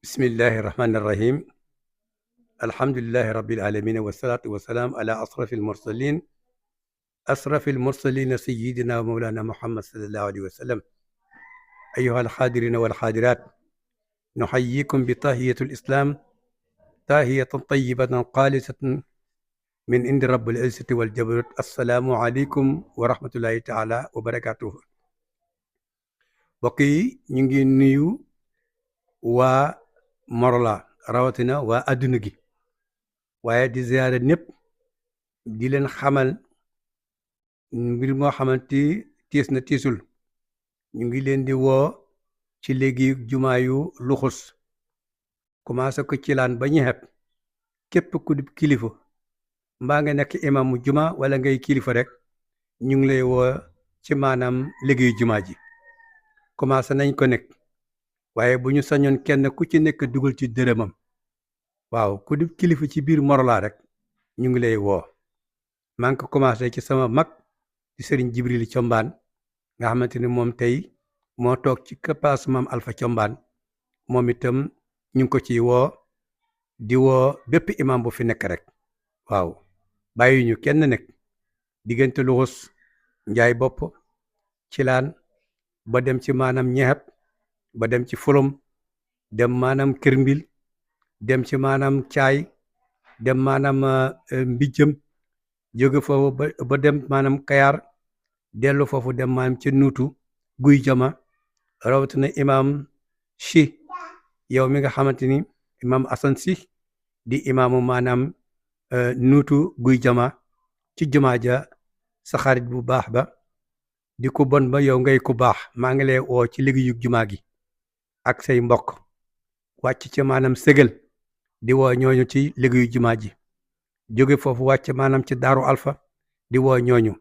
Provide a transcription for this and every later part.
bismillahi irrahmani irrahim alhamdulilahi rabbil alamin wasalaatu wasalaam ala asrafi almursalina sayidina wa mawlana muhammad sallallahu alayhi wa sallam ayuha alxaadirina walxaadirat nuxayikum bi tahiyatu lislam tahiyatan tayibatan xaalisatan min indi rabbil izzati waljabarut assalaamu aleykum wa rahmatullahi taala wa barakatuhu. mbokk yi ñu ngi nuyu waa Morola rawatina waa adduna gi waaye di ziyaare ñëpp di leen xamal mbir moo xamante tiis na tiisul ñu ngi leen di woo ci léegi jumaa yu luxus commencé ko ci laan ba ñu xeb képp ku di kilifa mbaa nga nekk imam mu juma wala ngay kilifa rek ñu ngi lay woo ci maanaam liggéeyu jumaa ji commencé nañ ko nekk waaye bu ñu sañoon kenn ku ci nekk dugal ci dërëmam waaw ku di kilifa ci biir Morola rek ñu ngi lay woo. maa ngi ko commencé ci sama mag di Serigne Jibril Combaan nga xamante ni moom tey moo toog ci këppaas maam Alpha Combaan moom itam ñu ngi ko ci woo di woo bépp imam bu fi nekk rek waaw bàyyi ñu kenn nekk diggante luxus njaay bopp ci laan ba dem ci maanaam ñeexeb ba dem ci fulum dem maanaam kër mbil dem ci maanaam caay dem maanaam mbijjëm jóge foofu ba dem maanaam kayaar dellu foofu dem maanaam ci nuutu guy jama rawatina imam si yow mi nga xamante ni imam asan si di imaamu maanaam nuutu guy jama ci jumaa ja sa xarit bu baax ba di ko bon ba yow ngay ku baax maa ngi lay woo ci liggéeyu jumaa gi ak say mbokk wàcc ci maanaam sëgal di woo ñooñu ci liggéeyu jumaa ji jóge foofu wàcc maanaam ci daaru alfa di woo ñooñu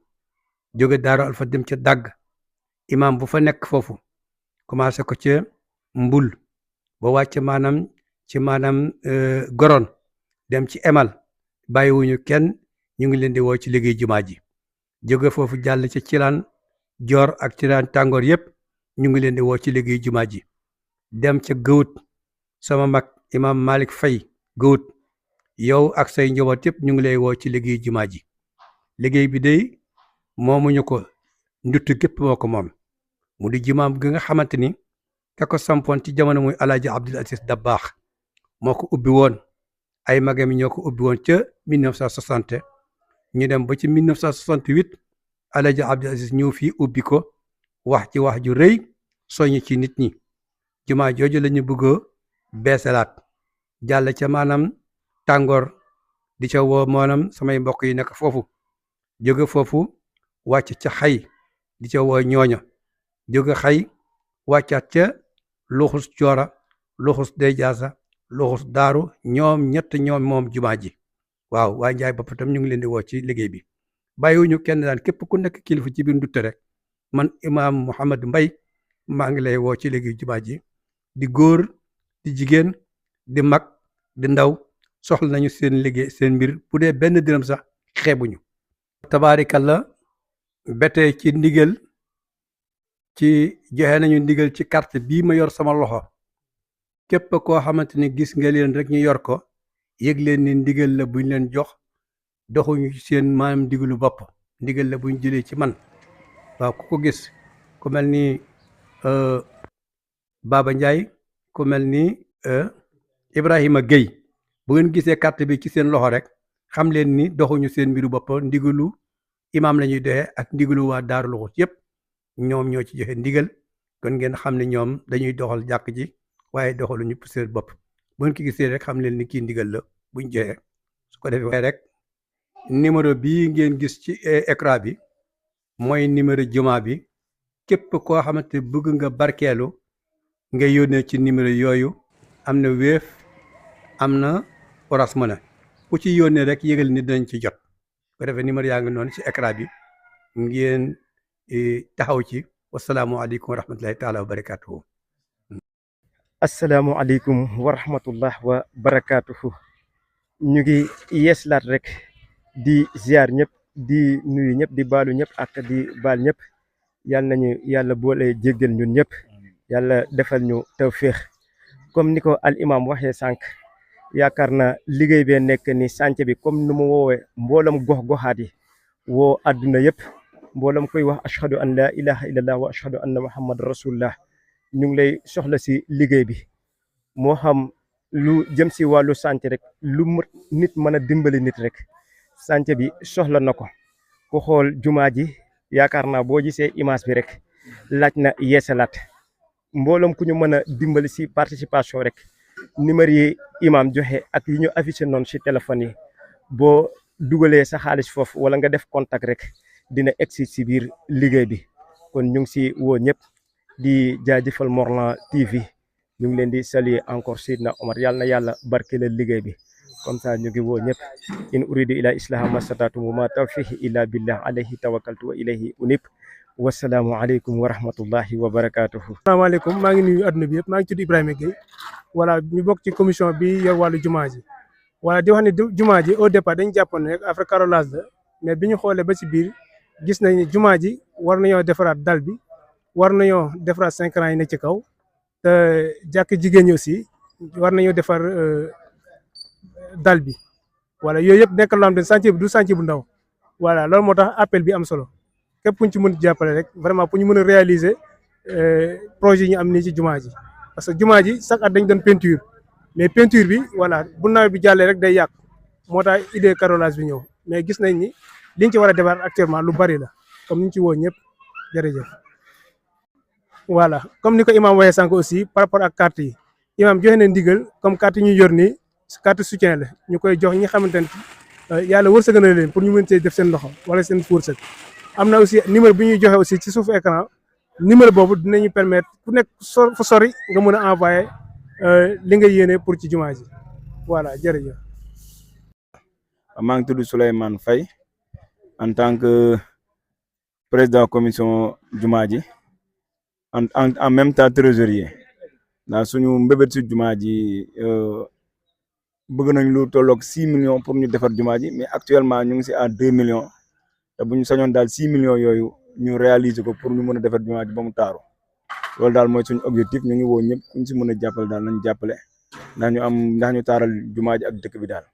jóge daaru alfa dem ca dàgg imam bu fa nekk foofu commencé ko ca mbul ba wàcc maanaam ci maanaam goron dem ci emal bàyyiwuñu kenn ñu ngi leen di woo ci liggéeyu jumaa ji jóge foofu jàll ci cilaan joor ak cilaan tàngoor yépp ñu ngi leen di woo ci liggéeyu jumaa ji dem ca gëwut sama mag imam Malick Faye gëwut yow ak say njaboot yëpp ñu ngi lay woo ci liggéey jumaa ji liggéey bi day moomuñu ko ndutt gépp moo ko moom mu di jumaam gi nga xamante ni ka ko sampoon ci jamono muy alaaji Abdul Aziz Dabaax moo ko ubbi woon ay magam ñoo ko ubbi woon ca 1960 ñu dem ba ci 1968 alaaji Abdul Aziz ñëw fii ubbi ko wax ci wax ju rëy soññ ci nit ñi jumaa jooju la ñu bëgg a beesalaat jàll ca maanaam tàngoor di ca woo maanaam samay mbokk yi nekk foofu jóge foofu wàcc ca xay di ca woo ñooña jóge xay wàccaat ca luxus coora luxus dey jaasa luxus daaru ñoom ñett ñoom moom jumaa ji waaw waaye njaay bopp tam ñu ngi leen di woo ci liggéey bi bàyyiwuñu kenn daan képp ku nekk kilifa ci biir ndutte rek man imaam Mouhamed Mbay maa ngi lay woo ci liggéey jumaa ji di góor di jigéen di mag di ndaw soxla nañu seen liggéey seen mbir bu dee benn dërëm sax xeebuñu tabaarikalla betee ci ndigal ci joxe nañu ndigal ci carte bii ma yor sama loxo képp koo xamante ni gis nga leen rek ñu yor ko yëg leen ni ndigal la buñ leen jox doxuñu ci seen maanaam ndigalu bopp ndigal la buñ jëlee ci man waaw ku ko gis ku mel ni Baba Ndiaye ku mel ni Ibrahima Gueye bu ngeen gisee carte bi ci seen loxo rek xam leen ni doxuñu seen mbiru bopp ndigalu imaam la ñuy doxee ak ndigalu waa Daaru Luxus yëpp ñoom ñoo ci joxe ndigal kon ngeen xam ne ñoom dañuy doxal jàkk ji waaye doxaluñu seen bopp bu ngeen ko gisee rek xam leen ni kii ndigal la buñ joxe su ko defee rek numéro bii ngeen gis ci écran bi mooy numéro jumaa bi képp koo xamante bëgg nga barkeelu nga yónnee ci numéro yooyu am na Wave am na Orange Money ku ci yónnee rek yëgal ni dinañ ci jot ko defee numéro yaa ngi noonu ci écran bi ngeen taxaw ci wasalaamualeykum wa rahmatullahi taala wa barakaatuhu. asalaamualeykum wa rahmatullah wa barakaatuhu. ñu ngi yeeslaat rek di ziar ñëpp di nuyu ñëpp di baalu ñëpp ak di baal ñëpp yàlla nañu yàlla boole jéggal ñun ñëpp yàlla defal ñu tawféex comme ni ko al imam waxee sànq yaakaar na liggéey bee nekk ni sànce bi comme nu mu woowee mboolam gox-goxaat yi woo àdduna yëpp mboolam koy wax ashhadu an la ilaha illallah wa ashhadu anna muhammad rasulullah ñu ngi lay soxla si liggéey bi moo xam lu jëm si wàllu sànce rek lu nit mën a dimbali nit rek sànce bi soxla na ko ku xool jumaa ji yaakaar naa boo gisee image bi rek laaj na yeesalaat mbooloom ku ñu mën a dimbali si participation rek numéro yi imam joxe ak yi ñu affiché noonu si téléphone yi boo dugalee sa xaalis foofu wala nga def contact rek dina egsi si biir liggéey bi kon ñu ngi si woo ñëpp di jaajëfal Morlan TV ñu ngi leen di saluer encore Seydina Omar yàlla na yàlla barkeelal liggéey bi comme ça ñu ngi woo ñëpp in uridu ila islaha mastata'tu wa ma tawfiqi illa billah alayhi tawakkaltu wa ilayhi unib wasalaamu aleykum wa rahmatullahi wa barakatuhu. asalaamaaleykum maa ngi nuyu adduna bi yëpp maa ngi tudd Ibrahima Gueye voilà ñu bokk ci commission bi yor wàllu jumaa ji voilà di wax ne jumaa ji au départ dañu jàppoon ne rek affaire carrelage la mais bi ñu xoolee ba ci biir gis nañ ne jumaa ji war nañoo defaraat dal bi war nañoo defaraat 5 ans yi nekk ci kaw te jàkk jigéen ñi aussi war nañoo defar dal bi voilà yooyu yëpp nekk loo xam ne chantier bi du chantier bu ndaw voilà loolu moo tax appel bi am solo képp kuñ ci mën jàppale rek vraiment pour ñu mën a réaliser projet yi ñu am nii ci jumaa ji parce que jumaa ji chaque at dañ doon peinture mais peinture bi voilà bu nawet bi jàllee rek day yàq moo tax idée carrelage bi ñëw mais gis nañ ni liñ ci war a defar actuellement lu bari la comme ni ñu ci woo ñëpp jërëjëf. voilà comme ni ko imam waxee sànq aussi par rapport ak carte yi imam joxe na ndigal comme carte yi ñu yor nii carte soutien la ñu koy jox ñi nga xamante ne yàlla wërsëg na leen pour ñu mën see def seen loxo wala seen wërsëg. am na aussi numéro bi ñuy joxe aussi ci suufu écran numéro boobu dinañu permettre ku nekk fu sori nga mën a envoyer li nga yéene pour ci jumaa ji voilà jërëjëf. maa ngi tudd Souleymane Faye en tant que président commission jumaa ji en même temps trésorier ndax suñu mbébét si jumaa ji bëgg nañ lu tolloog 6 millions pour ñu defar jumaa ji mais actuellement ñu ngi si à 2 millions te bu ñu sañoon daal 6 millions yooyu ñu réaliser ko pour ñu mën a defar jumaa ji ba mu taaru loolu daal mooy suñu objectif ñu ngi woo ñëpp ku ñu si mën a jàppale daal nañ jàppale ndax ñu taaral jumaa ji ak dëkk bi daal.